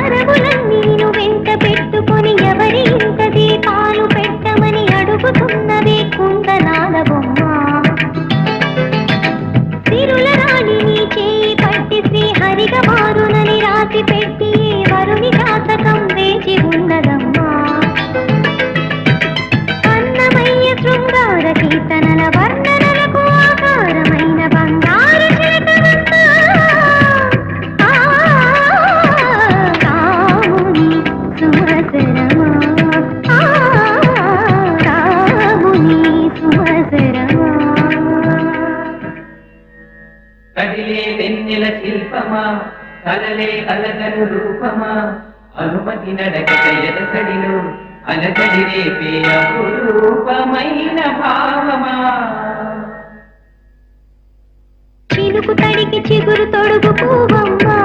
అరవులన్నీను వెంట పెట్టుకొని ఎవరి ఇంత దీపాలు పెట్టమని అడుగుతున్నదే కుందనాల బొమ్మ. తిరుల రాణిని చేయి పట్టి శ్రీహరిగా మారునని రాసి పెట్టి వరుని జాతకం వేచి ఉన్నదమ్మా. అన్నమయ్య శృంగార కీర్తనల వర్ణనలకు ఆకారమైన బంగారు చిలకనమ్మా. రాముని సుమసరమా, రాముని సుమసరమా. కదిలే వెన్నెల శిల్పమా, కలలే అలగను రూపమా, అనుమతి నడకట ఎదసడిలో అలకడి రేపే అపురూపమైన భావమా. చిలుకు తడికి చిగురు తొడుగు పూవమ్మా.